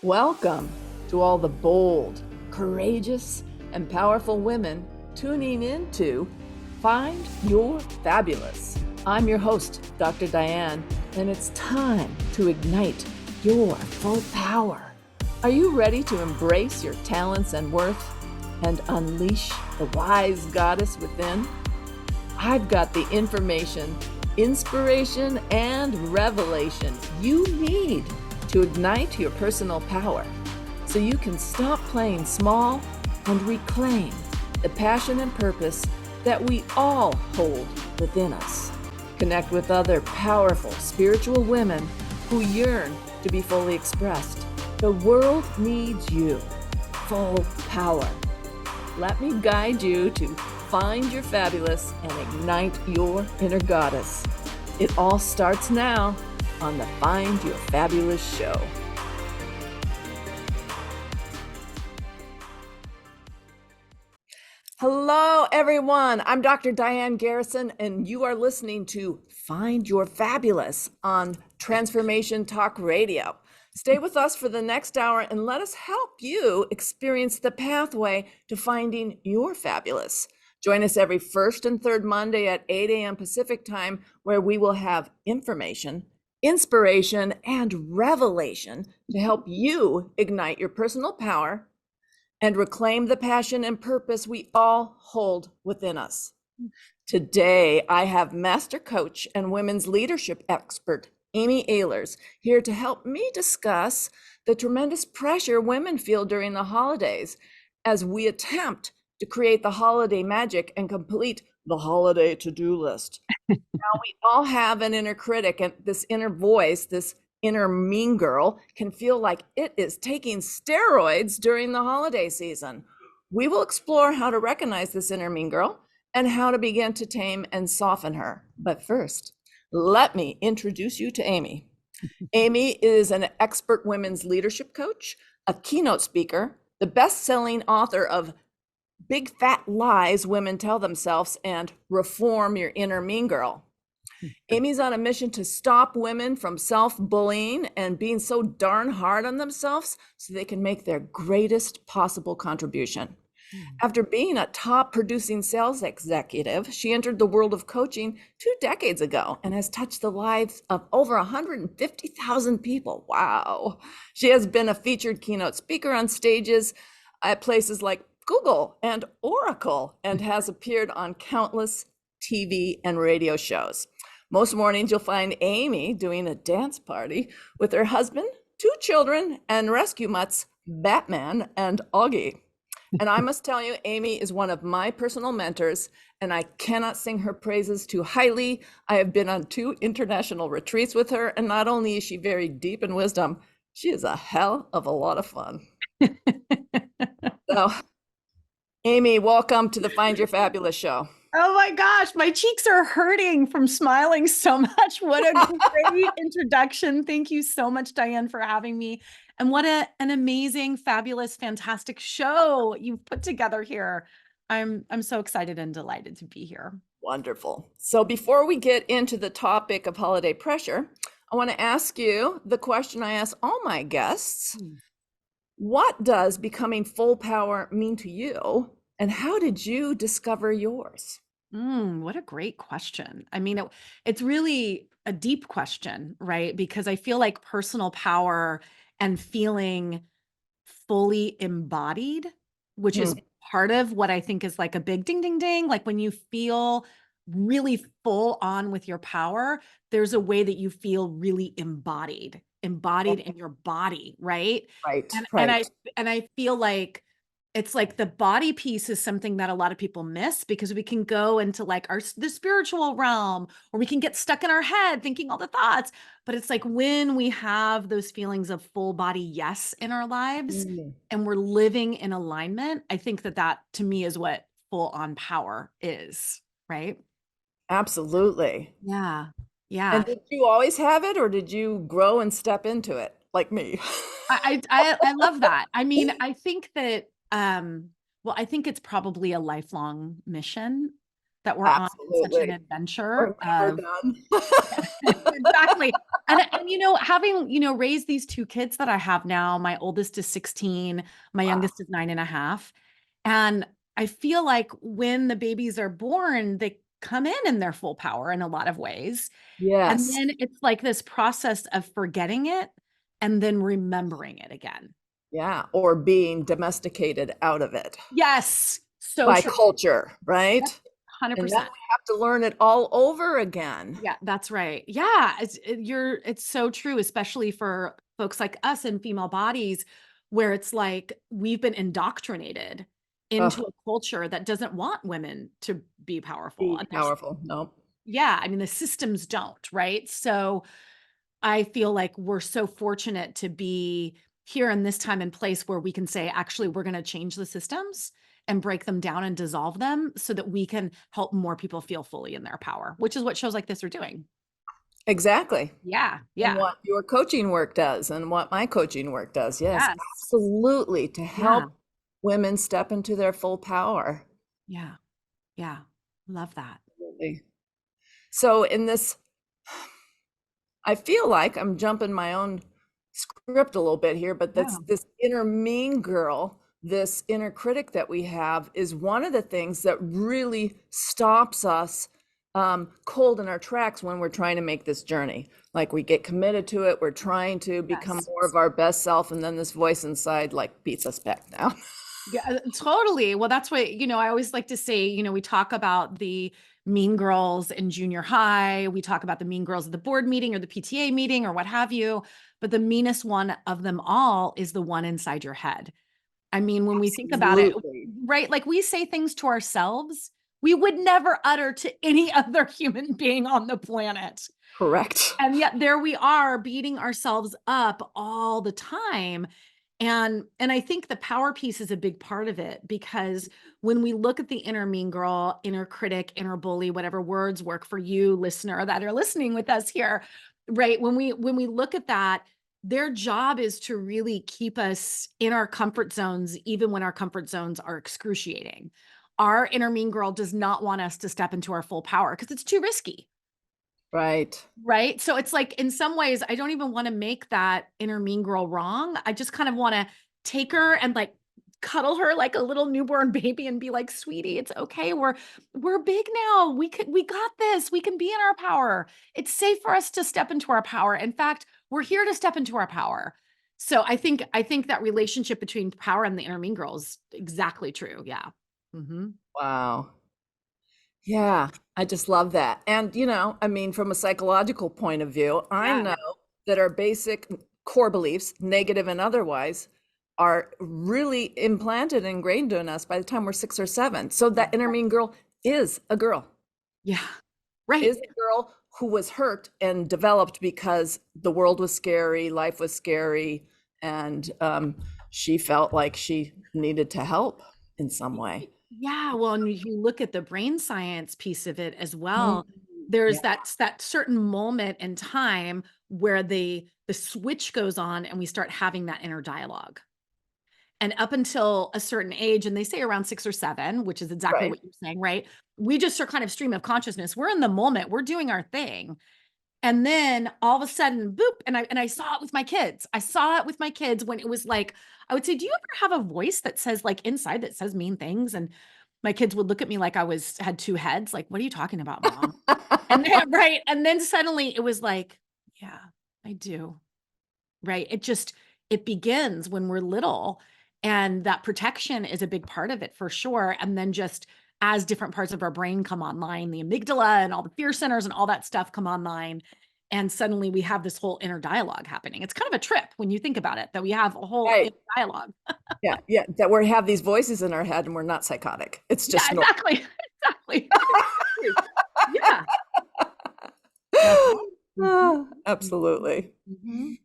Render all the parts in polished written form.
Welcome to all the bold, courageous, and powerful women tuning in to Find Your Fabulous. I'm your host, Dr. Diane, and it's time to ignite your full power. Are you ready to embrace your talents and worth and unleash the wise goddess within? I've got the information, inspiration, and revelation you need to ignite your personal power so you can stop playing small and reclaim the passion and purpose that we all hold within us. Connect with other powerful spiritual women who yearn to be fully expressed. The world needs you. Full power. Let me guide you to find your fabulous and ignite your inner goddess. It all starts now on the Find Your Fabulous show. Hello, everyone. I'm Dr. Diane Garrison, and you are listening to Find Your Fabulous on Transformation Talk Radio. Stay with us for the next hour and let us help you experience the pathway to finding your fabulous. Join us every first and third Monday at 8 a.m. Pacific time, where we will have information, inspiration, and revelation to help you ignite your personal power and reclaim the passion and purpose we all hold within us. Today, I have master coach and women's leadership expert, Amy Ahlers, here to help me discuss the tremendous pressure women feel during the holidays as we attempt to create the holiday magic and complete the holiday to-do list. Now, we all have an inner critic, and this inner voice, this inner mean girl, can feel like it is taking steroids during the holiday season. We will explore how to recognize this inner mean girl and how to begin to tame and soften her. But first, let me introduce you to Amy. Amy is an expert women's leadership coach, a keynote speaker, the best-selling author of Big Fat Lies Women Tell Themselves and Reform Your Inner Mean Girl. Amy's on a mission to stop women from self-bullying and being so darn hard on themselves so they can make their greatest possible contribution. After being a top producing sales executive, she entered the world of coaching 2 decades ago and has touched the lives of over 150,000 people. Wow. She has been a featured keynote speaker on stages at places like Google and Oracle and has appeared on countless TV and radio shows. Most mornings you'll find Amy doing a dance party with her husband, 2 children, and rescue mutts, Batman and Augie. And I must tell you, Amy is one of my personal mentors, and I cannot sing her praises too highly. I have been on 2 international retreats with her, and not only is she very deep in wisdom, she is a hell of a lot of fun. So, Amy, welcome to the Find Your Fabulous show. Oh my gosh, my cheeks are hurting from smiling so much. What a great introduction. Thank you so much, Diane, for having me. And what an amazing, fabulous, fantastic show you've put together here. I'm so excited and delighted to be here. Wonderful. So before we get into the topic of holiday pressure, I want to ask you the question I ask all my guests. What does becoming full power mean to you? And how did you discover yours? What a great question. I mean, it's really a deep question, right? Because I feel like personal power and feeling fully embodied, which is part of what I think is like a big ding, ding, ding. Like when you feel really full on with your power, there's a way that you feel really embodied in your body, right? Right, And I feel like it's like the body piece is something that a lot of people miss because we can go into like the spiritual realm, or we can get stuck in our head thinking all the thoughts. But it's like when we have those feelings of full body yes in our lives and we're living in alignment, I think that to me is what full on power is, right? Absolutely. Yeah. And did you always have it, or did you grow and step into it like me? I love that. I mean, I think that well, I think it's probably a lifelong mission that we're on such an adventure. We're never done. Exactly. And having, raised these two kids that I have now, my oldest is 16, my Wow. youngest is 9.5. And I feel like when the babies are born, they come in their full power in a lot of ways. And Yes. then it's like this process of forgetting it and then remembering it again. Yeah. Or being domesticated out of it Yes, so by true. culture, Yep, right? And then 100%. we have to learn it all over again. Yeah, that's right. Yeah, it's so true, especially for folks like us in female bodies, where it's like we've been indoctrinated into Oh, a culture that doesn't want women to be powerful. be And powerful. No. yeah, I mean, the systems don't, right? So I feel like we're so fortunate to be here in this time and place where we can say, actually, we're going to change the systems and break them down and dissolve them so that we can help more people feel fully in their power, which is what shows like this are doing. Exactly. Yeah, And yeah, what your coaching work does and what my coaching work does. Yes, yes, absolutely. To yeah, help women step into their full power. yeah, yeah. Love that. Absolutely. So in this, I feel like I'm jumping my own script a little bit here, but that's Yeah. this inner mean girl, this inner critic that we have is one of the things that really stops us cold in our tracks when we're trying to make this journey. Like we get committed to it, we're trying to become Yes. more of our best self, and then this voice inside like beats us back down. Yeah, totally. Well, that's what, I always like to say, we talk about the mean girls in junior high. We talk about the mean girls at the board meeting or the PTA meeting or what have you. But the meanest one of them all is the one inside your head. I mean, when we think about it, Absolutely. right? Like we say things to ourselves we would never utter to any other human being on the planet. Correct. And yet there we are beating ourselves up all the time. And I think the power piece is a big part of it because when we look at the inner mean girl, inner critic, inner bully, whatever words work for you, listener, that are listening with us here, right? When we look at that, their job is to really keep us in our comfort zones, even when our comfort zones are excruciating. Our inner mean girl does not want us to step into our full power because it's too risky. Right. Right? So it's like in some ways, I don't even wanna make that inner mean girl wrong. I just kind of wanna take her and, like, cuddle her like a little newborn baby and be like, "Sweetie, it's okay. We're big now. We got this. We can be in our power. It's safe for us to step into our power. In fact, we're here to step into our power." So I think that relationship between power and the inner mean girl is exactly true. Yeah. Mhm. Wow. Yeah, I just love that. And, I mean, from a psychological point of view, I Yeah. know that our basic core beliefs, negative and otherwise, are really implanted and ingrained in us by the time we're 6 or 7. So that inner mean girl is a girl, Yeah. Right. is a girl who was hurt and developed because the world was scary, life was scary, and she felt like she needed to help in some way. Yeah, well, and if you look at the brain science piece of it as Mhm. well, Yeah, there's that certain moment in time where the switch goes on and we start having that inner dialogue. And up until a certain age, and they say around 6 or 7, which is exactly right. what you're saying, right? We just are kind of stream of consciousness. We're in the moment, we're doing our thing. And then all of a sudden, boop, and I saw it with my kids. I saw it with my kids when it was like, I would say, "Do you ever have a voice that says like inside that says mean things?" And my kids would look at me like I had 2 heads, like, "What are you talking about, mom?" And then right, and then suddenly it was like, "Yeah, I do." Right? It begins when we're little, and that protection is a big part of it for sure, and then just as different parts of our brain come online, the amygdala and all the fear centers and all that stuff come online, and suddenly we have this whole inner dialogue happening. It's kind of a trip when you think about it, that we have a whole Right. inner dialogue. Yeah, yeah, that we have these voices in our head and we're not psychotic. It's Yeah, just normal. exactly. Exactly. True. Yeah. Uh-huh. Mhm. Mhm. Absolutely. Mhm.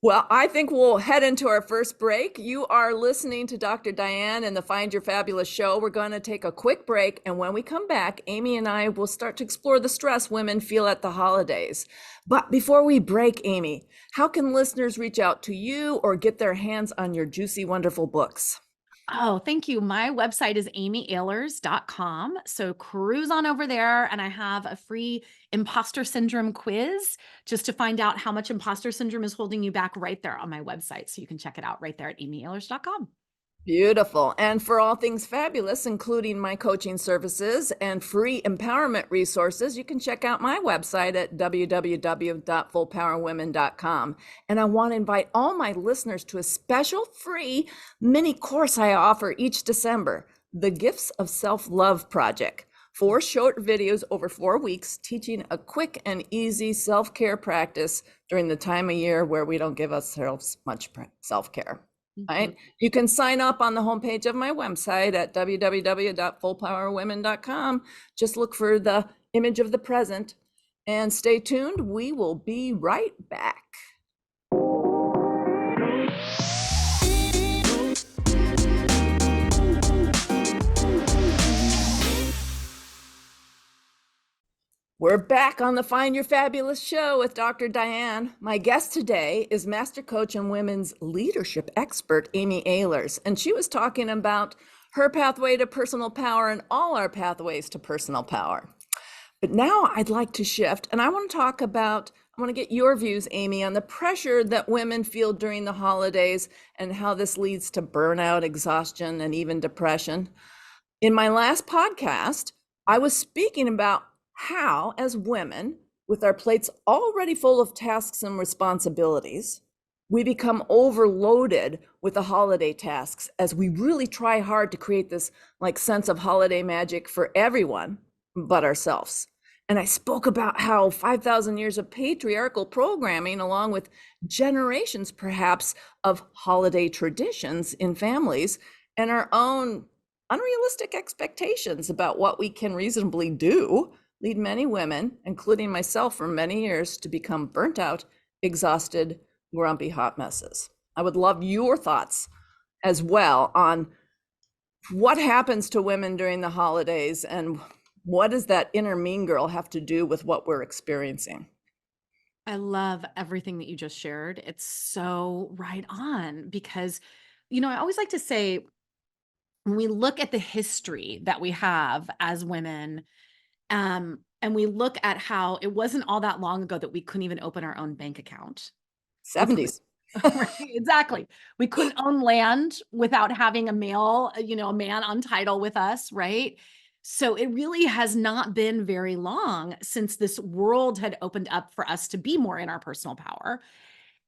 Well, I think we'll head into our first break. You are listening to Dr. Diane and the Find Your Fabulous show. We're going to take a quick break. And when we come back, Amy and I will start to explore the stress women feel at the holidays. But before we break, Amy, how can listeners reach out to you or get their hands on your juicy, wonderful books? Oh, thank you. My website is amyahlers.com. So cruise on over there, and I have a free imposter syndrome quiz just to find out how much imposter syndrome is holding you back right there on my website. So you can check it out right there at amyahlers.com. Beautiful. And for all things fabulous, including my coaching services and free empowerment resources, you can check out my website at www.fullpowerwomen.com. And I want to invite all my listeners to a special free mini course I offer each December, The Gifts of Self-Love Project. 4 short videos over 4 weeks teaching a quick and easy self-care practice during the time of year where we don't give ourselves much self-care. Right? You can sign up on the homepage of my website at www.fullpowerwomen.com. Just look for the image of the present and stay tuned. We will be right back. We're back on the Find Your Fabulous show with Dr. Diane. My guest today is Master Coach and Women's Leadership Expert, Amy Ahlers, and she was talking about her pathway to personal power and all our pathways to personal power. But now I'd like to shift, and I want to get your views, Amy, on the pressure that women feel during the holidays and how this leads to burnout, exhaustion, and even depression. In my last podcast, I was speaking about how, as women, with our plates already full of tasks and responsibilities, we become overloaded with the holiday tasks as we really try hard to create this sense of holiday magic for everyone but ourselves. And I spoke about how 5,000 years of patriarchal programming, along with generations perhaps of holiday traditions in families and our own unrealistic expectations about what we can reasonably do, lead many women, including myself for many years, to become burnt out, exhausted, grumpy hot messes. I would love your thoughts as well on what happens to women during the holidays and what does that inner mean girl have to do with what we're experiencing? I love everything that you just shared. It's so right on because, I always like to say, when we look at the history that we have as women, and we look at how it wasn't all that long ago that we couldn't even open our own bank account. We couldn't. 70s. Right, exactly. We couldn't own land without having a male, a man on title with us, right? So it really has not been very long since this world had opened up for us to be more in our personal power.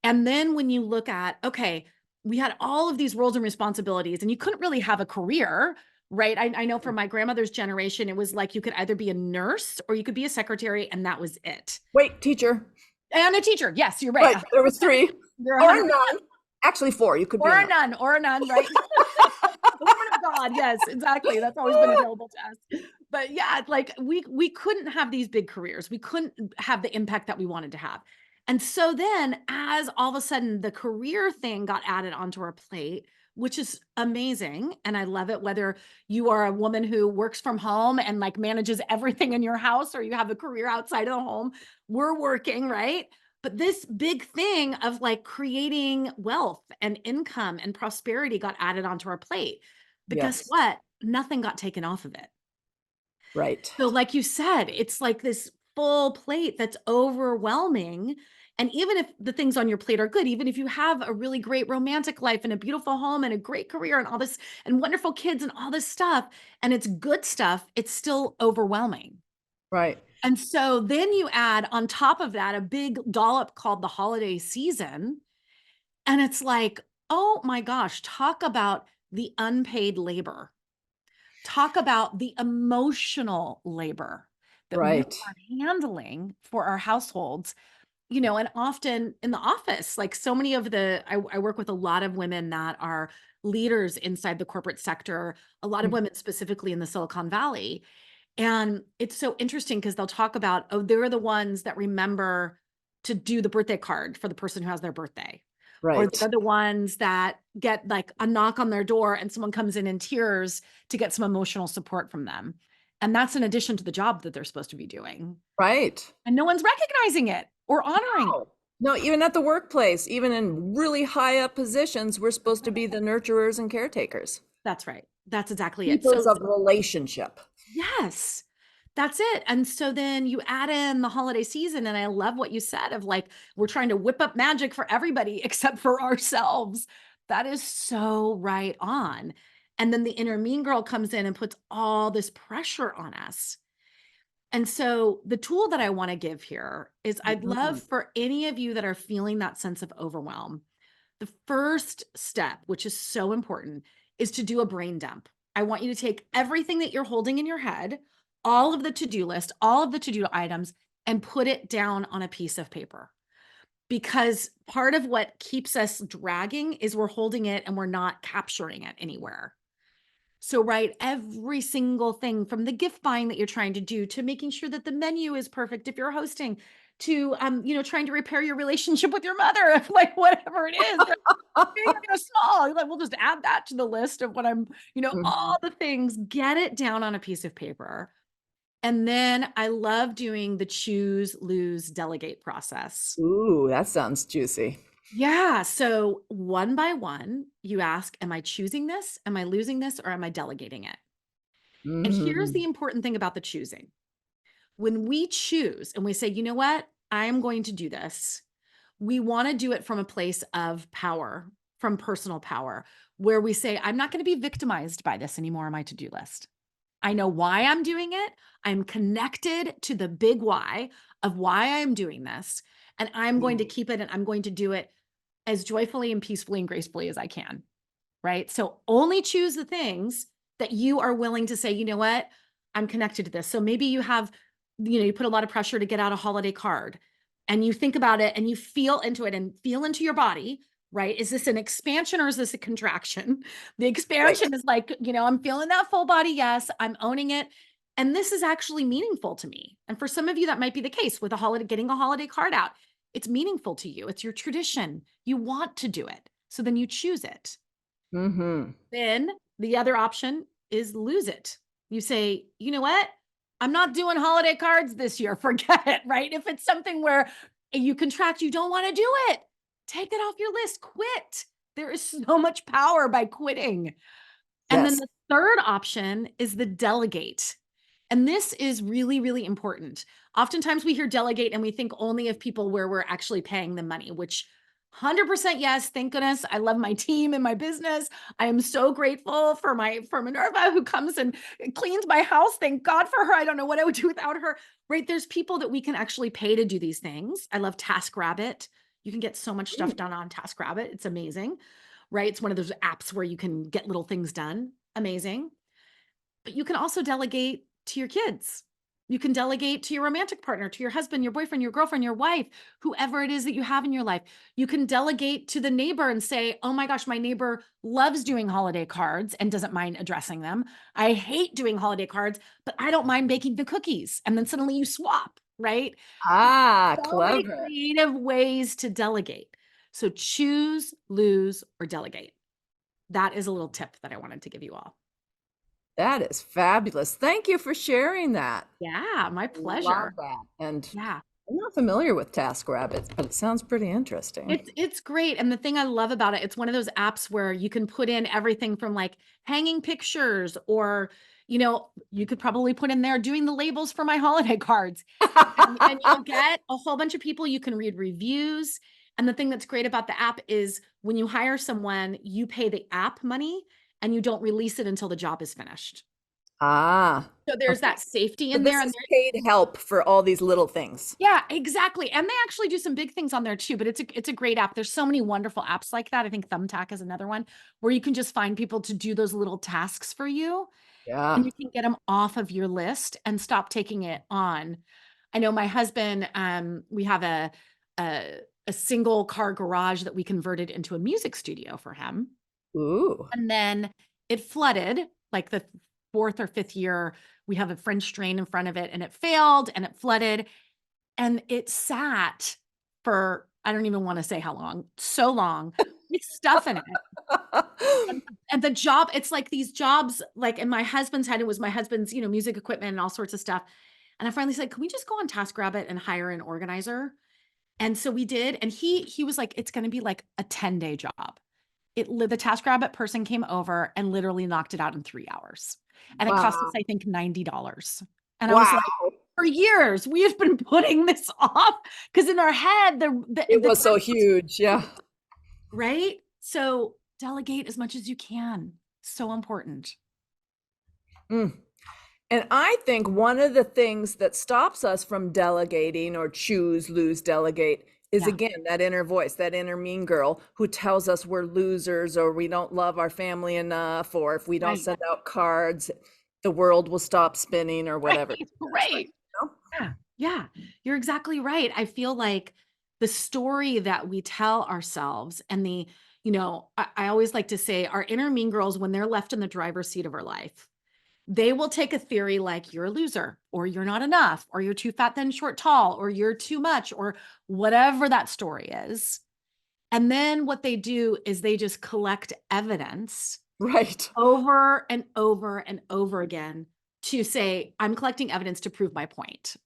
And then when you look at, okay, we had all of these roles and responsibilities, and you couldn't really have a career, right? I know from my grandmother's generation, it was like you could either be a nurse or you could be a secretary, and that was it. Wait, teacher. And a teacher. Yes, you're right. Right, there was 3. You're Or a nun. Actually 4. You could be or a nun, right? The woman of God. Yes, exactly. That's always been available to us. But yeah, we couldn't have these big careers. We couldn't have the impact that we wanted to have. And so then as all of a sudden the career thing got added onto our plate, which is amazing. And I love it, whether you are a woman who works from home and manages everything in your house, or you have a career outside of the home, we're working, right? But this big thing of creating wealth and income and prosperity got added onto our plate. But guess Yes. what? Nothing got taken off of it. Right. So like you said, it's like this full plate that's overwhelming. And even if the things on your plate are good, even if you have a really great romantic life and a beautiful home and a great career and all this and wonderful kids and all this stuff, and it's good stuff, it's still overwhelming. Right. And so then you add on top of that a big dollop called the holiday season. And it's like, oh my gosh, talk about the unpaid labor. Talk about the emotional labor that we Right. are handling for our households, and often in the office, so many of I work with a lot of women that are leaders inside the corporate sector, a lot of women specifically in the Silicon Valley. And it's so interesting because they'll talk about, oh, they're the ones that remember to do the birthday card for the person who has their birthday. Or Right. they're the ones that get a knock on their door and someone comes in tears to get some emotional support from them. And that's in addition to the job that they're supposed to be doing. Right. And no one's recognizing it or honoring it. No, even at the workplace, even in really high up positions, we're supposed to be the nurturers and caretakers. That's right. That's exactly it. Keepers So of relationship. yes, that's it. And so then you add in the holiday season, and I love what you said of like, we're trying to whip up magic for everybody except for ourselves. That is so right on. And then the inner mean girl comes in and puts all this pressure on us. And so the tool that I want to give here is I'd love Mhm. for any of you that are feeling that sense of overwhelm. The first step, which is so important, is to do a brain dump. I want you to take everything that you're holding in your head, all of the to-do list, all of the to-do items, and put it down on a piece of paper. Because part of what keeps us dragging is we're holding it and we're not capturing it anywhere. So write every single thing from the gift buying that you're trying to do to making sure that the menu is perfect if you're hosting to trying to repair your relationship with your mother, like whatever it is, right? Big or small, like we'll just add that to the list of what all Mhm. the things, get it down on a piece of paper. And then I love doing the choose, lose, delegate process. Ooh, that sounds juicy. Yeah. So one by one, you ask, am I choosing this? Am I losing this? Or am I delegating it? And here's the Mm. important thing about the choosing. When we choose and we say, you know what, I am going to do this, we want to do it from a place of power, from personal power, where we say, I'm not going to be victimized by this anymore on my to do list. I know why I'm doing it. I'm connected to the big why of why I'm doing this. And I'm going to keep it and I'm going to do it as joyfully and peacefully and gracefully as I can. Right. So only choose the things that you are willing to say, you know what, I'm connected to this. So maybe you have, you put a lot of pressure to get out a holiday card and you think about it and you feel into it and feel into your body. Right. Is this an expansion or is this a contraction? The Right. expansion is like, I'm feeling that full body. Yes, I'm owning it. And this is actually meaningful to me. And for some of you, that might be the case with getting a holiday card out. It's meaningful to you. It's your tradition. You want to do it. So then you choose it. Mhm. Then the other option is lose it. You say, you know what? I'm not doing holiday cards this year. Forget it, right? If it's something where you contract, you don't want to do it, take it off your list, quit. There is so much power by quitting. And then Yes. the third option is the delegate. And this is really, really important. Oftentimes we hear delegate and we think only of people where we're actually paying them money, which 100% yes, thank goodness. I love my team and my business. I am so grateful for Minerva who comes and cleans my house. Thank God for her. I don't know what I would do without her. Right? There's people that we can actually pay to do these things. I love TaskRabbit. You can get so much stuff Mm. done on TaskRabbit. It's amazing. Right? It's one of those apps where you can get little things done. Amazing. But you can also delegate to your kids. You can delegate to your romantic partner, to your husband, your boyfriend, your girlfriend, your wife, whoever it is that you have in your life. You can delegate to the neighbor and say, oh my gosh, my neighbor loves doing holiday cards and doesn't mind addressing them. I hate doing holiday cards, but I don't mind baking the cookies. And then suddenly you swap, right? Ah, So many clever. creative ways to delegate. So choose, lose, or delegate. That is a little tip that I wanted to give you all. That is fabulous. Thank you for sharing that. Yeah, my Love pleasure. that. And Yeah. I'm not familiar with TaskRabbit, but it sounds pretty interesting. It's great, and the thing I love about it, it's one of those apps where you can put in everything from, like, hanging pictures or, you could probably put in there doing the labels for my holiday cards, and you'll get a whole bunch of people, you can read reviews, and the thing that's great about the app is when you hire someone, you pay the app money, and you don't release it until the job is finished. Ah, So there's okay. that safety So in there, this and is paid help for all these little things. yeah, exactly. And they actually do some big things on there too, but it's a great app. There's so many wonderful apps like that. I think Thumbtack is another one where you can just find people to do those little tasks for you and Yeah. you can get them off of your list and stop taking it on. I know my husband, we have a a single car garage that we converted into a music studio for him. Ooh. And then it flooded like the fourth or fifth year. We have a French drain in front of it and it failed and it flooded. And it sat for, I don't even wanna say how long, so long, with stuff in it. And and the job it's like these jobs, like, in my husband's head, it was my husband's, music equipment and all sorts of stuff. And I finally said, "Can we just go on TaskRabbit and hire an organizer?" And so we did, and he was like, "It's gonna be like a 10-day job." the TaskRabbit person came over and literally knocked it out in 3 hours. And it cost us, Wow. I think, $90. And I was Wow. like, for years, we have been putting this off because in our head, It the was so task was huge. Yeah. right. So delegate as much as you can. So important. Mm. And I think one of the things that stops us from delegating or choose, lose, delegate is Yeah. again that inner voice, that inner mean girl who tells us we're losers or we don't love our family enough, or if we don't Right. send out cards, the world will stop spinning or whatever. Right. That's right. Right. You know? Yeah. Yeah. You're exactly right. I feel like the story that we tell ourselves and I always like to say our inner mean girls, when they're left in the driver's seat of our life, they will take a theory like you're a loser or you're not enough or you're too fat, thin, short, tall, or you're too much or whatever that story is. And then what they do is they just collect evidence Right. over and over and over again to say, I'm collecting evidence to prove my point.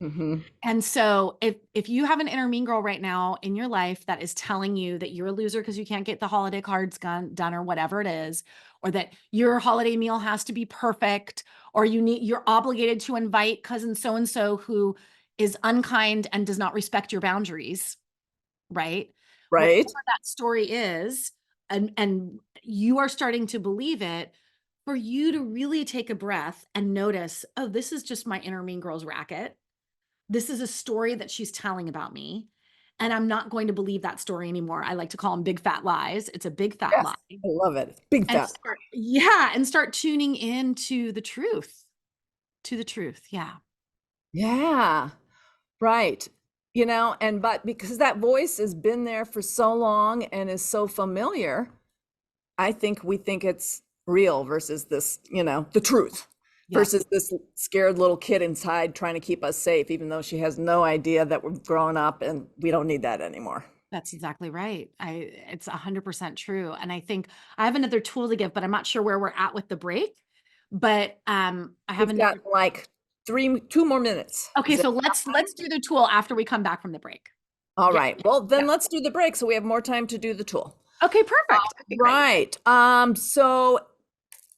Hmm. And so if you have an inner mean girl right now in your life that is telling you that you're a loser because you can't get the holiday cards done or whatever it is, or that your holiday meal has to be perfect, or you're obligated to invite cousin so and so who is unkind and does not respect your boundaries, right? Whatever Right. that story is, and you are starting to believe it, for you to really take a breath and notice, oh, this is just my inner mean girl's racket. This is a story that she's telling about me, and I'm not going to believe that story anymore. I like to call them big fat lies. It's a big fat Yes. lie. I love it. Big And fat. start, yeah, and start tuning into the truth. To the truth. Yeah. Yeah. Right. But because that voice has been there for so long and is so familiar, I think we think it's real versus this, the truth Yes. versus this scared little kid inside trying to keep us safe, even though she has no idea that we're grown up and we don't need that anymore. That's exactly right. It's 100% true. And I think I have another tool to give, but I'm not sure where we're at with the break. But I have We've got another. like 2 more minutes. Okay, Is it so enough let's time? do the tool after we come back from the break. All Yeah. right. Well, Yeah. then let's do the break so we have more time to do the tool. Okay, perfect. Okay, great. Right. So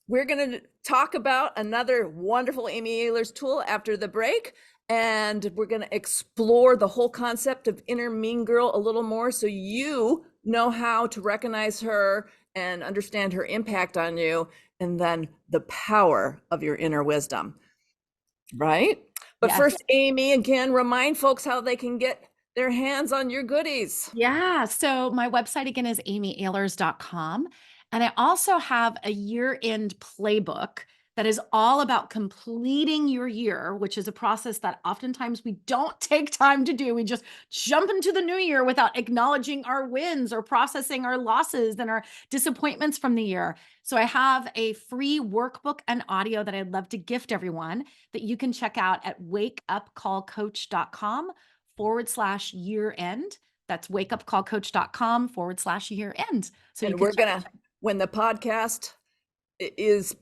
we're going to talk about another wonderful Amy Ahlers tool after the break. And we're going to explore the whole concept of inner mean girl a little more so you know how to recognize her and understand her impact on you, and then the power of your inner wisdom. Right? But Yes. first, Amy, again, remind folks how they can get their hands on your goodies. Yeah. So my website again is amyahlers.com. And I also have a year-end playbook that is all about completing your year, which is a process that oftentimes we don't take time to do. We just jump into the new year without acknowledging our wins or processing our losses and our disappointments from the year. So I have a free workbook and audio that I'd love to gift everyone that you can check out at wakeupcallcoach.com/year end. That's wakeupcallcoach.com/year end. So you And can we're check. going to, when the podcast is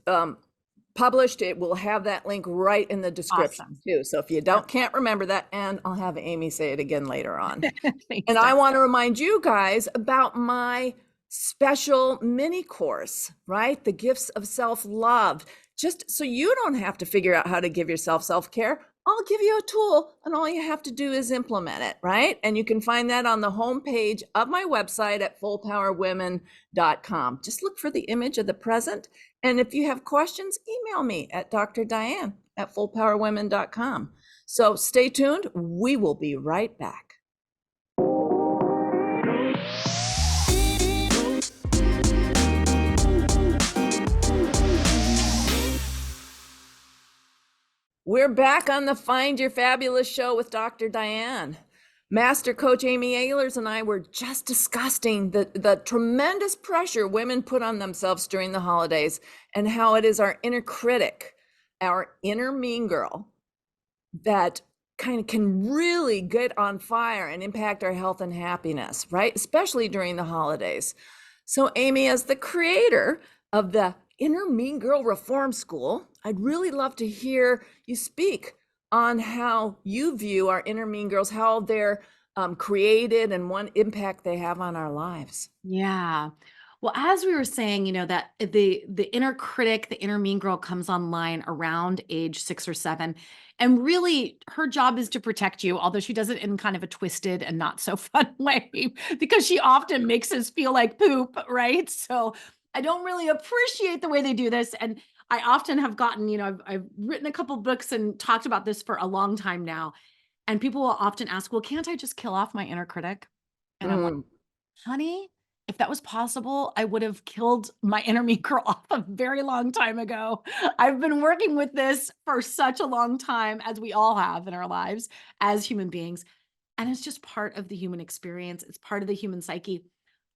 published, it will have that link right in the description Awesome. too. So if you can't remember that, and I'll have Amy say it again later on. Thanks, And Diane. I want to remind you guys about my special mini course, right? The Gifts of Self-Love. Just so you don't have to figure out how to give yourself self-care, I'll give you a tool and all you have to do is implement it, right? And you can find that on the homepage of my website at fullpowerwomen.com. Just look for the image of the present. And if you have questions, email me at Dr. Diane at fullpowerwomen.com. So stay tuned. We will be right back. We're back on the Find Your Fabulous show with Dr. Diane. Master Coach Amy Ahlers and I were just discussing the tremendous pressure women put on themselves during the holidays and how it is our inner critic, our inner mean girl, that kind of can really get on fire and impact our health and happiness, right? Especially during the holidays. So, Amy, as the creator of the Inner Mean Girl Reform School, I'd really love to hear you speak on how you view our inner mean girls, how they're created, and what impact they have on our lives. Yeah. Well, as we were saying, that the inner critic, the inner mean girl comes online around age 6 or 7. And really her job is to protect you, although she does it in kind of a twisted and not so fun way because she often makes us feel like poop, right? So I don't really appreciate the way they do this. And I often have gotten, I've written a couple books and talked about this for a long time now. And people will often ask, well, can't I just kill off my inner critic? And I'm like, Mm. honey, if that was possible, I would have killed my inner me girl off a very long time ago. I've been working with this for such a long time, as we all have in our lives as human beings. And it's just part of the human experience. It's part of the human psyche.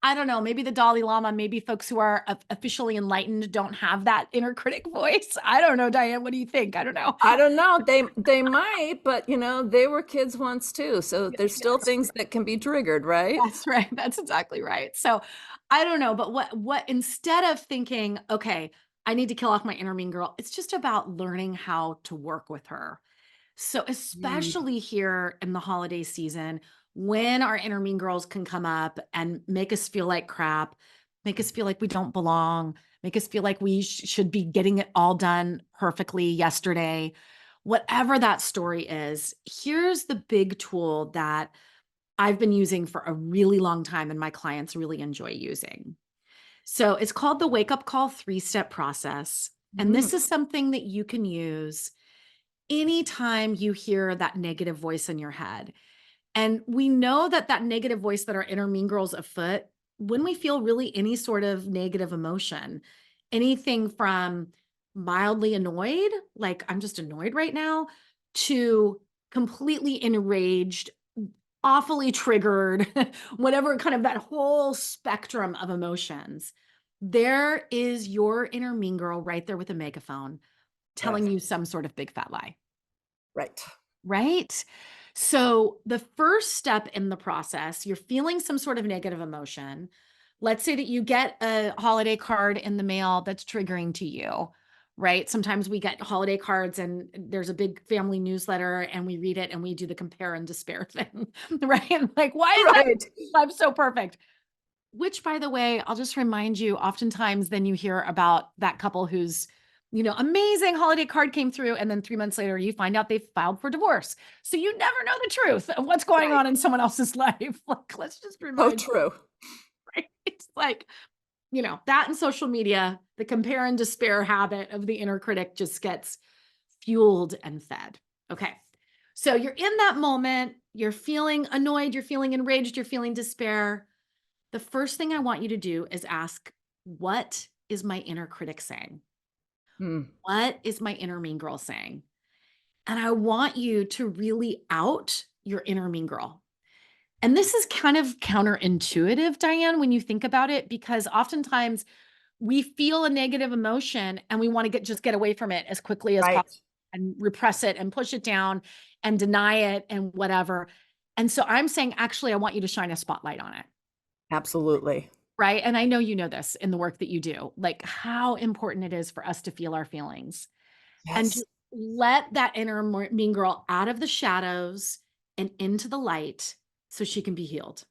I don't know, maybe the Dalai Lama, maybe folks who are officially enlightened don't have that inner critic voice. I don't know, Diane. What do you think? I don't know. I don't know. They might, but they were kids once too. So there's still Yes. things that can be triggered, right? That's right. That's exactly right. So I don't know, but what instead of thinking, okay, I need to kill off my inner mean girl, it's just about learning how to work with her. So Mm. especially here in the holiday season, when our inner mean girls can come up and make us feel like crap, make us feel like we don't belong, make us feel like we should be getting it all done perfectly yesterday. Whatever that story is, here's the big tool that I've been using for a really long time and my clients really enjoy using. So it's called the wake up call 3-step process. And Mm. this is something that you can use anytime you hear that negative voice in your head. And we know that that negative voice that our inner mean girl's afoot, when we feel really any sort of negative emotion, anything from mildly annoyed, like I'm just annoyed right now, to completely enraged, awfully triggered, whatever kind of that whole spectrum of emotions. There is your inner mean girl right there with a megaphone telling Yes. you some sort of big fat lie. Right. Right? So the first step in the process, you're feeling some sort of negative emotion. Let's say that you get a holiday card in the mail that's triggering to you, right? Sometimes we get holiday cards and there's a big family newsletter and we read it and we do the compare and despair thing, right? Like, why is my Right. life so perfect? Which, by the way, I'll just remind you, oftentimes then you hear about that couple whose, amazing holiday card came through, and then 3 months later, you find out they filed for divorce. So you never know the truth of what's going Right. on in someone else's life. Like, let's just So remind you, true. right? It's like, that in social media, the compare and despair habit of the inner critic just gets fueled and fed. Okay. So you're in that moment, you're feeling annoyed, you're feeling enraged, you're feeling despair. The first thing I want you to do is ask, what is my inner critic saying? Mm. What is my inner mean girl saying? And I want you to really out your inner mean girl. And this is kind of counterintuitive, Diane, when you think about it, because oftentimes we feel a negative emotion and we want to just get away from it as quickly as possible Right. and repress it and push it down and deny it and whatever. And so I'm saying, actually, I want you to shine a spotlight on it. Absolutely. Right? And I know you know this in the work that you do, like how important it is for us to feel our feelings and Yes. just let that inner mean girl out of the shadows and into the light so she can be healed.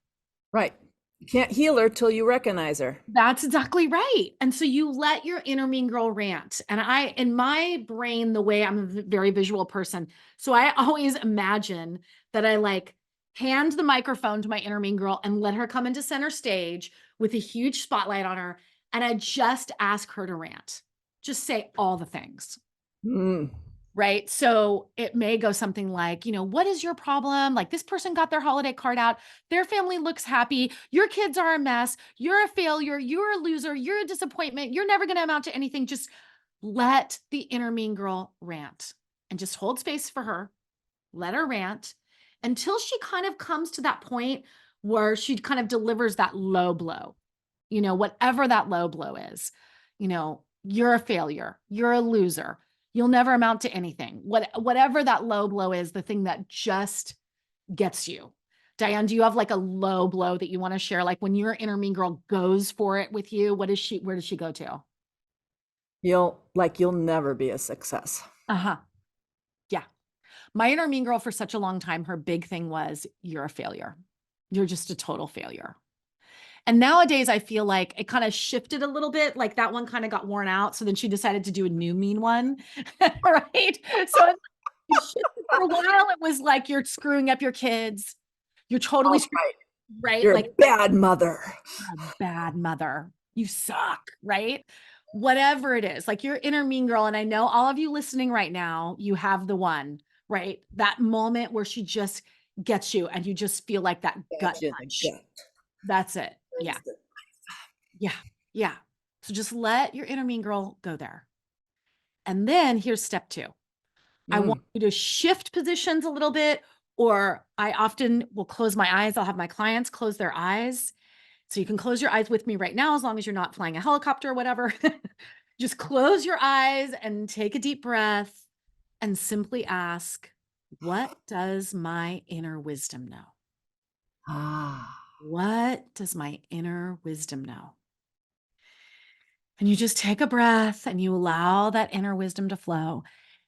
Right. You can't heal her till you recognize her. That's exactly right. And so you let your inner mean girl rant. And in my brain, the way I'm a very visual person, so I always imagine that I like hand the microphone to my inner mean girl and let her come into center stage with a huge spotlight on her. And I just ask her to rant, just say all the things. Mm. Right. So it may go something like, what is your problem? Like this person got their holiday card out. Their family looks happy. Your kids are a mess. You're a failure. You're a loser. You're a disappointment. You're never going to amount to anything. Just let the inner mean girl rant and just hold space for her. Let her rant until she kind of comes to that point where she kind of delivers that low blow, whatever that low blow is. You're a failure. You're a loser. You'll never amount to anything. Whatever that low blow is, the thing that just gets you. Diane, do you have like a low blow that you want to share? Like when your inner mean girl goes for it with you, where does she go to? You'll never be a success. Uh-huh. Yeah. My inner mean girl for such a long time, her big thing was you're a failure. You're just a total failure. And nowadays I feel like it kind of shifted a little bit. Like that one kind of got worn out. So then she decided to do a new mean one. Right. So you shifted for a while. It was like, you're screwing up your kids. You're totally Oh, screwing, right. right? You're a Like, bad mother. a bad mother. You suck, right? Whatever it is, like your inner mean girl. And I know all of you listening right now, you have the one, right? That moment where she just gets you and you just feel like that gut Stabs you in the punch. gut. That's it. Yeah. Turns the- Yeah. Yeah. So just let your inner mean girl go there. And then here's step two. I want Mm, you to shift positions a little bit, or I often will close my eyes. I'll have my clients close their eyes. So you can close your eyes with me right now, as long as you're not flying a helicopter or whatever. Just close your eyes and take a deep breath and simply ask, what does my inner wisdom know? ah, What does my inner wisdom know? And you just take a breath and you allow that inner wisdom to flow.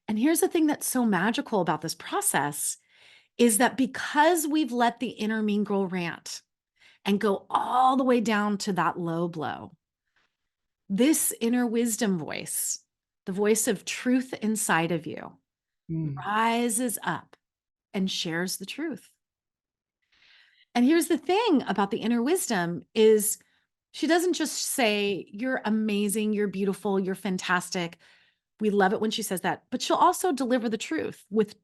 And here's the thing that's so magical about this process is that because we've let the inner mean girl rant and go all the way down to that low blow, this inner wisdom voice, the voice of truth inside of you, mm, rises up and shares the truth. And here's the thing about the inner wisdom is she doesn't just say, you're amazing, you're beautiful, you're fantastic. We love it when she says that, but she'll also deliver the truth with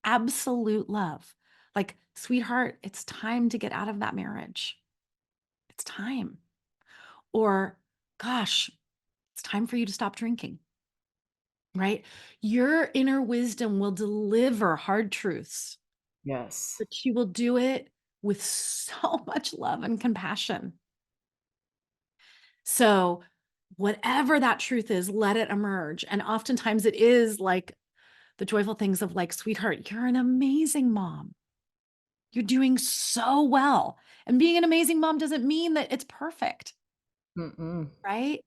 absolute love. Like, sweetheart, it's time to get out of that marriage. It's time. Or, gosh, it's time for you to stop drinking, right? Your inner wisdom will deliver hard truths, yes. but she will do it with so much love and compassion. So, whatever that truth is, let it emerge. And oftentimes it is like the joyful things of like, sweetheart, you're an amazing mom. You're doing so well. And being an amazing mom doesn't mean that it's perfect, Mm-mm. right?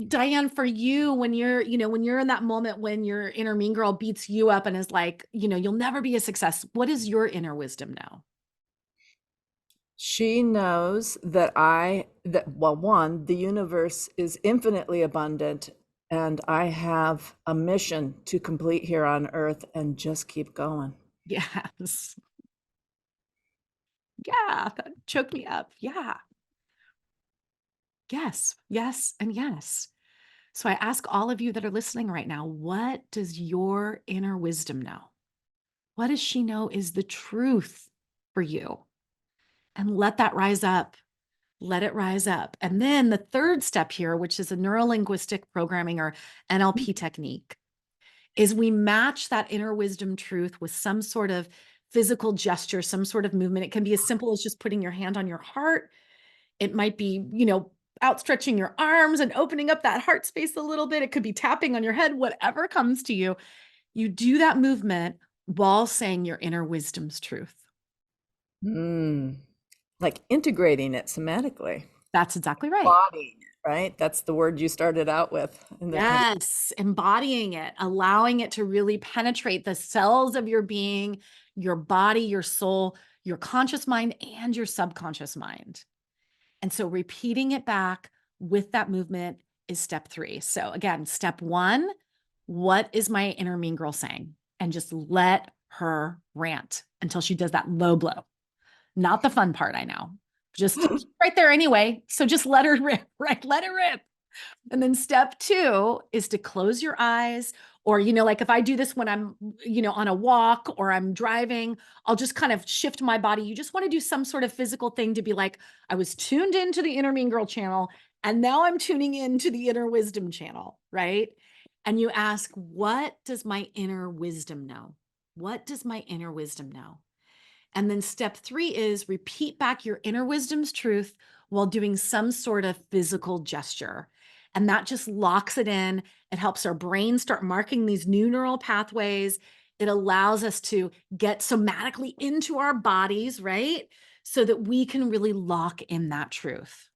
Diane, for you, when you're in that moment when your inner mean girl beats you up and is like, you'll never be a success. What is your inner wisdom now? She knows well, one, the universe is infinitely abundant, and I have a mission to complete here on earth and just keep going. Yes. Yeah. That choked me up. Yeah. Yes. Yes. And yes. So I ask all of you that are listening right now, what does your inner wisdom know? What does she know is the truth for you? And let that rise up. Let it rise up. And then the third step here, which is a neurolinguistic programming or NLP technique, is we match that inner wisdom truth with some sort of physical gesture, some sort of movement. It can be as simple as just putting your hand on your heart. It might be, outstretching your arms and opening up that heart space a little bit. It could be tapping on your head, whatever comes to you. You do that movement while saying your inner wisdom's truth. Mm. Like integrating it somatically, That's exactly right. embodying it, right? That's the word you started out with in the conversation. Yes, embodying it, allowing it to really penetrate the cells of your being, your body, your soul, your conscious mind, and your subconscious mind. And so repeating it back with that movement is step three. So again, step one, what is my inner mean girl saying? And just let her rant until she does that low blow. Not the fun part, I know. Just right there anyway. So just let her rip, right? Let it rip. And then step two is to close your eyes. Or, like if I do this when I'm, on a walk or I'm driving, I'll just kind of shift my body. You just want to do some sort of physical thing to be like, I was tuned into the inner mean girl channel and now I'm tuning into the inner wisdom channel, right? And you ask, what does my inner wisdom know? What does my inner wisdom know? And then step three is repeat back your inner wisdom's truth while doing some sort of physical gesture. And that just locks it in. It helps our brain start marking these new neural pathways. It allows us to get somatically into our bodies, right? So that we can really lock in that truth.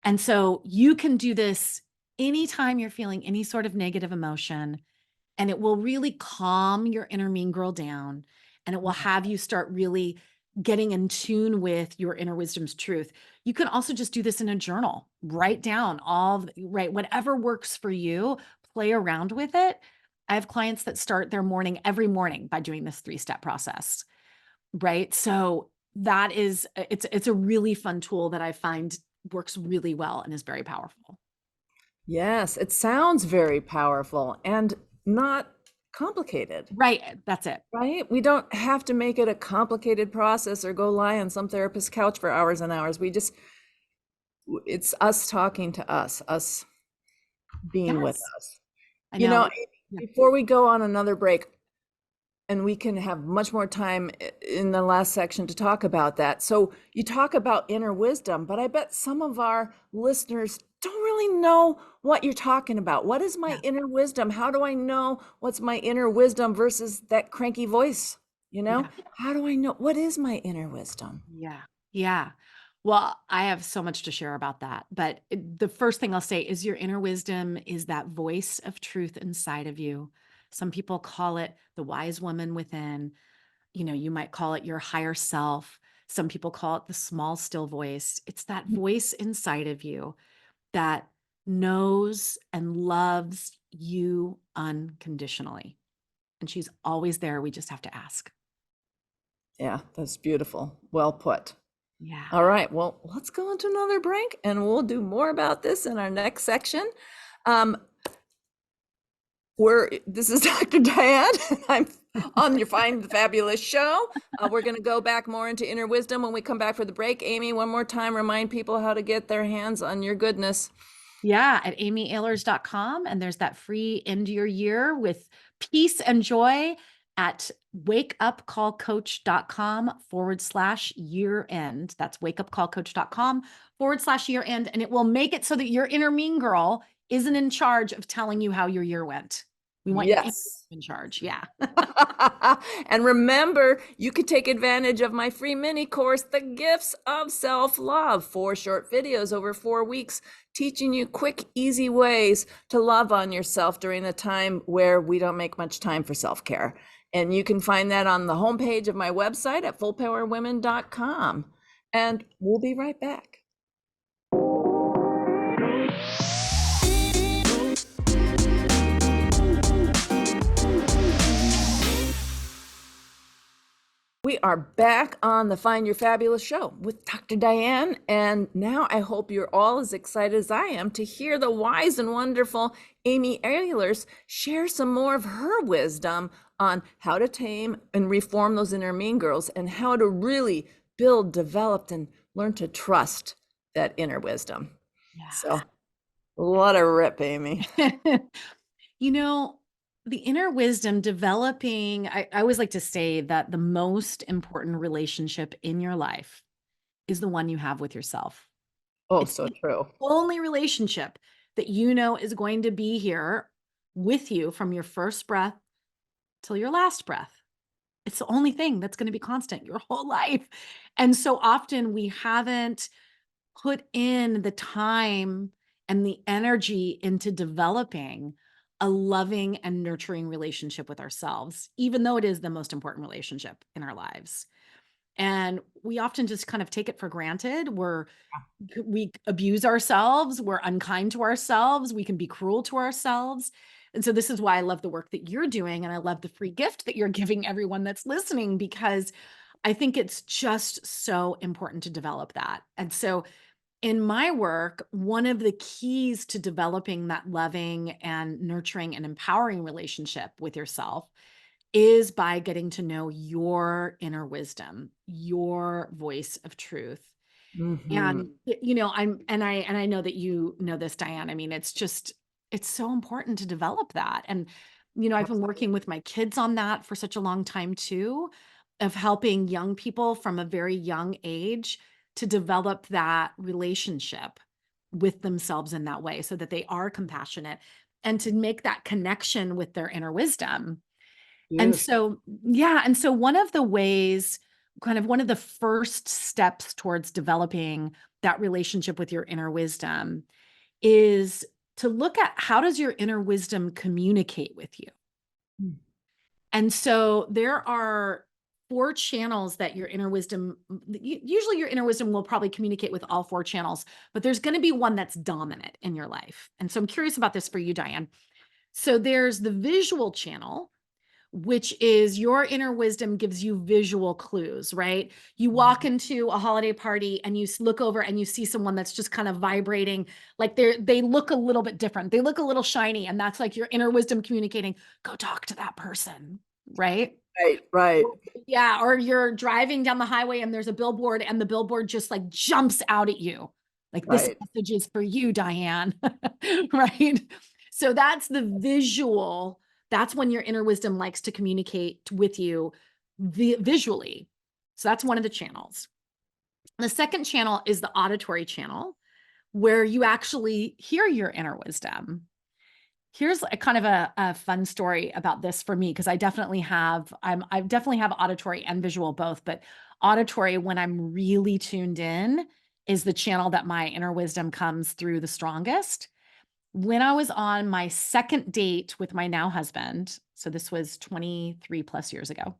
And so you can do this anytime you're feeling any sort of negative emotion, and it will really calm your inner mean girl down, and it will have you start really getting in tune with your inner wisdom's truth. You can also just do this in a journal. Write down right, whatever works for you, play around with it. I have clients that start their morning every morning by doing this 3-step process, right? So that is it's a really fun tool that I find works really well and is very powerful. Yes, it sounds very powerful and not complicated. Right, that's it. Right? We don't have to make it a complicated process or go lie on some therapist's couch for hours and hours. It's us talking to us being with Yes. us. I You know. know, before we go on another break, and we can have much more time in the last section to talk about that. So you talk about inner wisdom, but I bet some of our listeners don't really know what you're talking about. What is my inner wisdom? How do I know what's my inner wisdom versus that cranky voice? Yeah. How do I know what is my inner wisdom? Yeah. Yeah. Well, I have so much to share about that. But the first thing I'll say is your inner wisdom is that voice of truth inside of you. Some people call it the wise woman within. You might call it your higher self. Some people call it the small, still voice. It's that voice inside of you that knows and loves you unconditionally. And she's always there. We just have to ask. Yeah, that's beautiful. Well put. Yeah. All right, well, let's go into another break and we'll do more about this in our next section. This is Dr. Diane. I'm on your Find the Fabulous show. We're going to go back more into inner wisdom when we come back for the break. Amy, one more time, remind people how to get their hands on your goodness. Yeah, at amyahlers.com. And there's that free end your year with peace and joy at wakeupcallcoach.com/year end. That's wakeupcallcoach.com/year end. And it will make it so that your inner mean girl isn't in charge of telling you how your year went. We want your inner Yes. in charge. Yeah. And remember, you could take advantage of my free mini course, The Gifts of Self-Love, 4 short videos over 4 weeks, teaching you quick, easy ways to love on yourself during a time where we don't make much time for self-care. And you can find that on the homepage of my website at fullpowerwomen.com. And we'll be right back. We are back on the Find Your Fabulous show with Dr. Diane. And now I hope you're all as excited as I am to hear the wise and wonderful Amy Ahlers share some more of her wisdom on how to tame and reform those inner mean girls and how to really build, develop, and learn to trust that inner wisdom. Yeah. So what a rip, Amy. The inner wisdom developing, I always like to say that the most important relationship in your life is the one you have with yourself. Oh, It's so the true. only relationship that is going to be here with you from your first breath till your last breath. It's the only thing that's going to be constant your whole life. And so often we haven't put in the time and the energy into developing a loving and nurturing relationship with ourselves, even though it is the most important relationship in our lives. And we often just kind of take it for granted. We abuse ourselves, we're unkind to ourselves, we can be cruel to ourselves. And so this is why I love the work that you're doing, and I love the free gift that you're giving everyone that's listening, because I think it's just so important to develop that. And so in my work, one of the keys to developing that loving and nurturing and empowering relationship with yourself is by getting to know your inner wisdom, your voice of truth. Mm-hmm. And I know that you know this, Diane. I mean, it's so important to develop that. And I've been working with my kids on that for such a long time too, of helping young people from a very young age to develop that relationship with themselves in that way so that they are compassionate and to make that connection with their inner wisdom. And Beautiful. so, yeah. And so one of the ways, kind of one of the first steps towards developing that relationship with your inner wisdom is to look at how does your inner wisdom communicate with you? Mm. And so there are 4 channels that your inner wisdom, usually your inner wisdom will probably communicate with all 4 channels, but there's going to be one that's dominant in your life. And so I'm curious about this for you, Diane. So there's the visual channel, which is your inner wisdom gives you visual clues, right? You walk into a holiday party and you look over and you see someone that's just kind of vibrating, like they look a little bit different. They look a little shiny, and that's like your inner wisdom communicating, go talk to that person, right? Right. Yeah, or you're driving down the highway and there's a billboard and the billboard just like jumps out at you. Like, this Right. message is for you, Diane. Right? So that's the visual. That's when your inner wisdom likes to communicate with you visually. So that's one of the channels. The second channel is the auditory channel, where you actually hear your inner wisdom. Here's a kind of a fun story about this for me, because I definitely have auditory and visual both, but auditory, when I'm really tuned in, is the channel that my inner wisdom comes through the strongest. When I was on my second date with my now husband, so this was 23 plus years ago,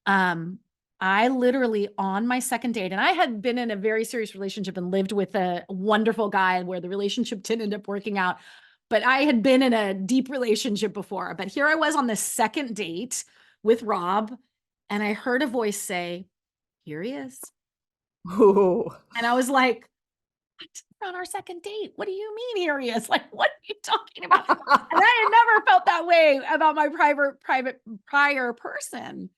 I literally, on my second date, and I had been in a very serious relationship and lived with a wonderful guy where the relationship didn't end up working out, but I had been in a deep relationship before. But here I was on the second date with Rob, and I heard a voice say, "Here he is." Ooh. And I was like, "What? We're on our second date. What do you mean here he is? Like, what are you talking about?" And I had never felt that way about my prior person.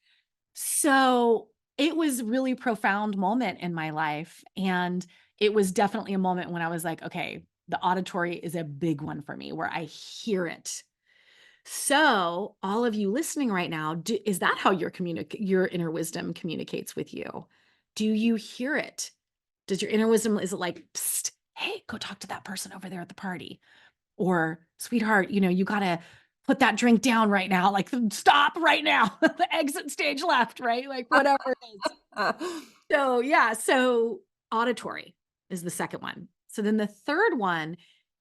So it was a really profound moment in my life. And it was definitely a moment when I was like, okay, the auditory is a big one for me, where I hear it. So all of you listening right now, is that how your inner wisdom communicates with you? Do you hear it? Does your inner wisdom, is it like, psst, hey, go talk to that person over there at the party? Or, sweetheart, you got to put that drink down right now. Like, stop right now. The exit stage left, right? Like, whatever it is. So, yeah. So auditory is the second one. So then the third one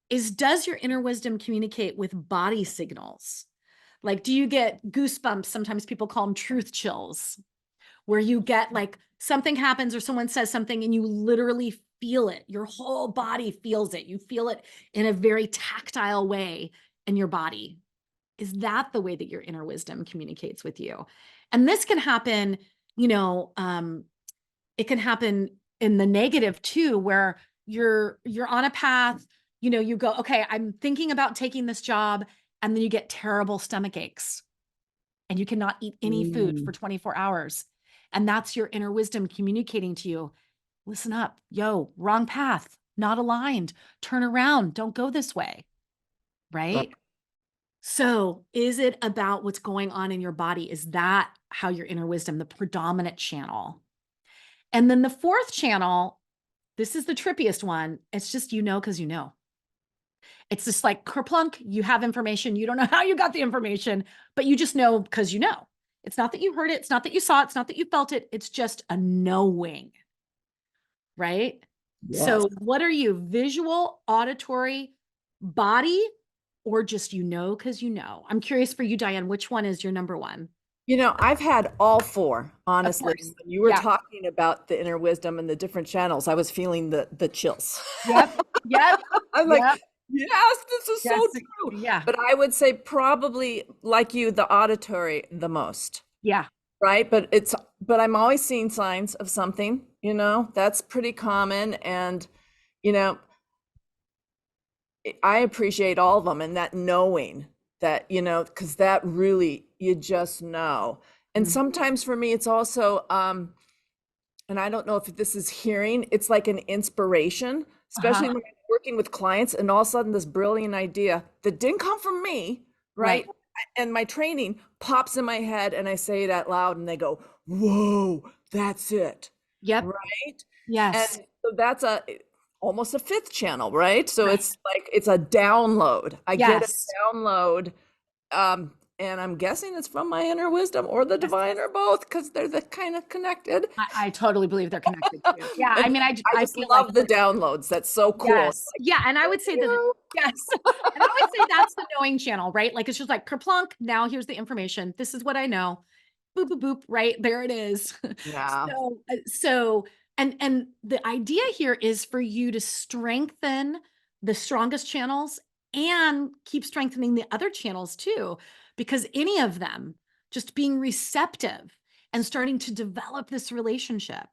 is, does your inner wisdom communicate with body signals? Like, do you get goosebumps? Sometimes people call them truth chills, where you get like something happens or someone says something and you literally feel it. Your whole body feels it. You feel it in a very tactile way in your body. Is that the way that your inner wisdom communicates with you? And this can happen, it can happen in the negative too, where you're on a path, you go, okay, I'm thinking about taking this job, and then you get terrible stomach aches and you cannot eat any food for 24 hours. And that's your inner wisdom communicating to you, listen up, yo, wrong path, not aligned, turn around, don't go this way, right? So is it about what's going on in your body? Is that how your inner wisdom, the predominant channel? And then the fourth channel, this is the trippiest one. It's just, because you know. It's just like kerplunk, you have information. You don't know how you got the information, but you just know because you know. It's not that you heard it. It's not that you saw it. It's not that you felt it. It's just a knowing, right? Yes. So what are you, visual, auditory, body, or just because you know? I'm curious for you, Diane, which one is your number one? I've had all four, honestly. When you were Yeah. talking about the inner wisdom and the different channels, I was feeling the chills. Yep. I'm like, yes, this is so true. Yeah. But I would say probably, like you, the auditory the most. Yeah. Right. But I'm always seeing signs of something, that's pretty common. And, I appreciate all of them, and that knowing that, because that really, you just know. And sometimes for me, it's also, and I don't know if this is hearing, it's like an inspiration, especially when I'm working with clients, and all of a sudden this brilliant idea that didn't come from me, right? And my training pops in my head and I say it out loud and they go, whoa, that's it. Yep. Right? Yes. And so that's almost a fifth channel, right? So it's like, it's a download. I get a download. And I'm guessing it's from my inner wisdom or the divine or both, because they're kind of connected. I totally believe they're connected too. Yeah. I mean, I just feel love like the downloads. That's so cool. Yes. Yeah. And I would say that, yes. And I would say that's the knowing channel, right? Like, it's just like kerplunk. Now here's the information. This is what I know. boop, boop, boop, right? There it is. Yeah. So, and the idea here is for you to strengthen the strongest channels and keep strengthening the other channels too, because any of them, just being receptive and starting to develop this relationship.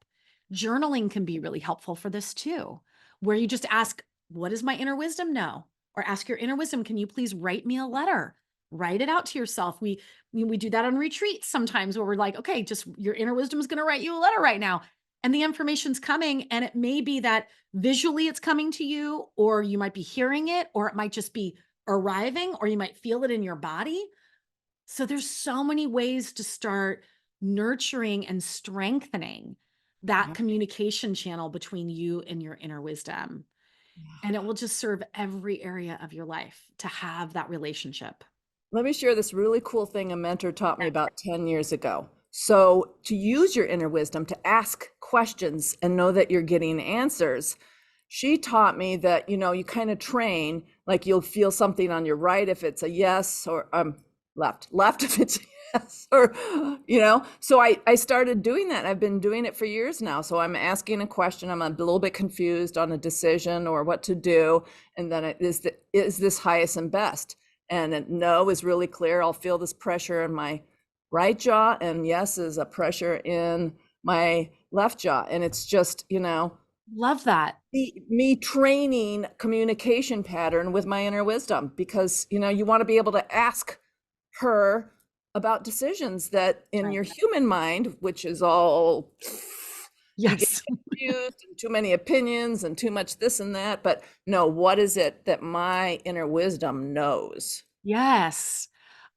Journaling can be really helpful for this too, where you just ask, what does my inner wisdom know? Or ask your inner wisdom, can you please write me a letter? Write it out to yourself. We do that on retreats sometimes where we're like, okay, just your inner wisdom is going to write you a letter right now. And the information's coming, and it may be that visually it's coming to you, or you might be hearing it, or it might just be arriving, or you might feel it in your body. So there's so many ways to start nurturing and strengthening that Yeah. communication channel between you and your inner wisdom. And it will just serve every area of your life to have that relationship. Let me share this really cool thing a mentor taught me about 10 years ago. So, to use your inner wisdom to ask questions and know that you're getting answers, she taught me that, you kind of train, like you'll feel something on your right if it's a yes, or left if it's a yes, or, So I started doing that. I've been doing it for years now. So I'm asking a question, I'm a little bit confused on a decision or what to do. And then is this highest and best? And no is really clear. I'll feel this pressure in my right jaw, and yes is a pressure in my left jaw. And it's just, Love that. me training communication pattern with my inner wisdom, because, you want to be able to ask her about decisions that in Right. your human mind, which is all, you get Yes. confused and too many opinions and too much this and that. But no, what is it that my inner wisdom knows? Yes.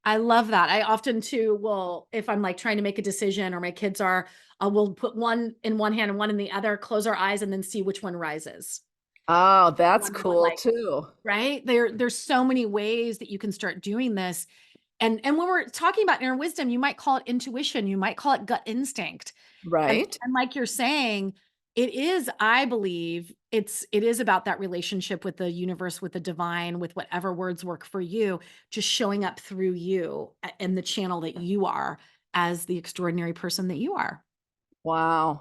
I love that. I often too will, if I'm like trying to make a decision or my kids are, we'll put one in one hand and one in the other, close our eyes and then see which one rises. Oh, that's Wonder what cool like, too. right? There's so many ways that you can start doing this. And when we're talking about inner wisdom, you might call it intuition, you might call it gut instinct. And Right. and like you're saying, it is, I believe, it is about that relationship with the universe, with the divine, with whatever words work for you, just showing up through you in the channel that you are as the extraordinary person that you are. Wow.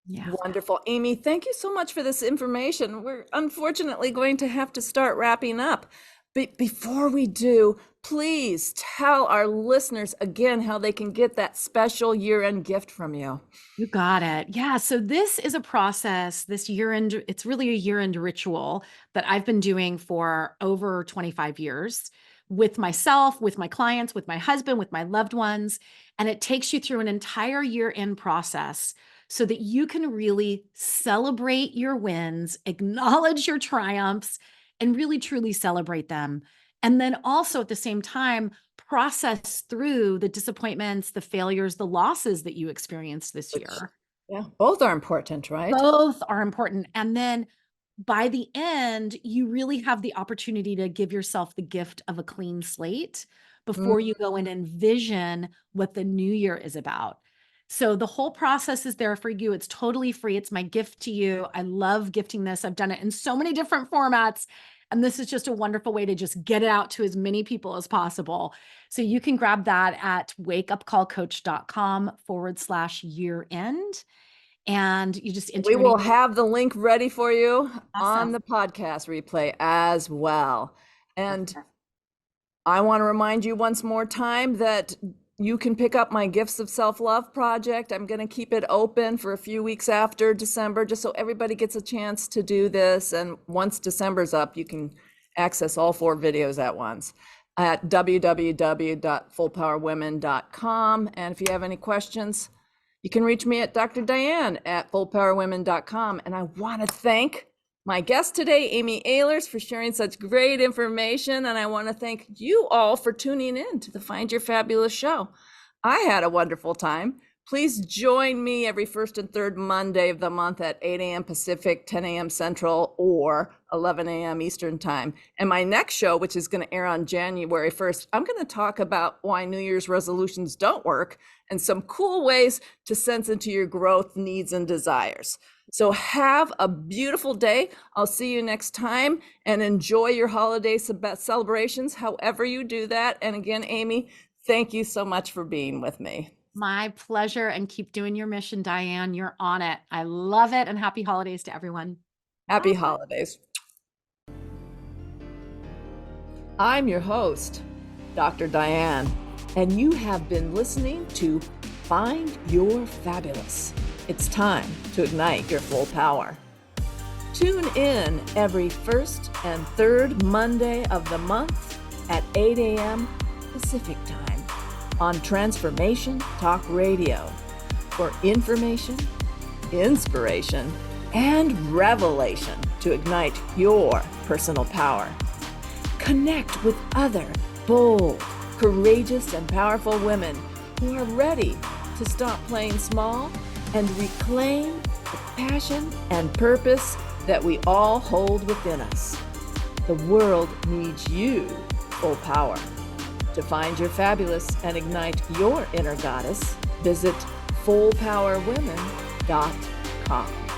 Yeah. Wonderful. Amy, thank you so much for this information. We're unfortunately going to have to start wrapping up. But before we do, please tell our listeners again how they can get that special year-end gift from you. You got it. Yeah. So this is a process, this year end, it's really a year end ritual that I've been doing for over 25 years with myself, with my clients, with my husband, with my loved ones. And it takes you through an entire year end process so that you can really celebrate your wins, acknowledge your triumphs, and really truly celebrate them. And then also at the same time, process through the disappointments, the failures, the losses that you experienced this Which, year. yeah, both are important, right? Both are important. And then by the end, you really have the opportunity to give yourself the gift of a clean slate Mm. before you go and envision what the new year is about. So the whole process is there for you. It's totally free. It's my gift to you. I love gifting this. I've done it in so many different formats. And this is just a wonderful way to just get it out to as many people as possible. So you can grab that at wakeupcallcoach.com/year end. And you just enter We your will name. have the link ready for you on Awesome. the podcast replay as well. And Perfect. I want to remind you once more time that you can pick up my Gifts of Self-Love project. I'm going to keep it open for a few weeks after December, just so everybody gets a chance to do this. And once December's up, you can access all 4 videos at once at www.fullpowerwomen.com. And if you have any questions, you can reach me at Dr. Diane at fullpowerwomen.com. And I want to thank my guest today, Amy Ahlers, for sharing such great information. And I want to thank you all for tuning in to the Find Your Fabulous show. I had a wonderful time. Please join me every first and third Monday of the month at 8 a.m. Pacific, 10 a.m. Central, or 11 a.m. Eastern Time. And my next show, which is going to air on January 1st, I'm going to talk about why New Year's resolutions don't work and some cool ways to sense into your growth, needs, and desires. So have a beautiful day. I'll see you next time, and enjoy your holiday celebrations, however you do that. And again, Amy, thank you so much for being with me. My pleasure. And keep doing your mission, Diane. You're on it. I love it. And happy holidays to everyone. Happy Bye. holidays. I'm your host, Dr. Diane, and you have been listening to Find Your Fabulous. It's time to ignite your full power. Tune in every first and third Monday of the month at 8 a.m. Pacific Time on Transformation Talk Radio for information, inspiration, and revelation to ignite your personal power. Connect with other bold, courageous, and powerful women who are ready to stop playing small and reclaim the passion and purpose that we all hold within us. The world needs you, full power. To find your fabulous and ignite your inner goddess, visit fullpowerwomen.com.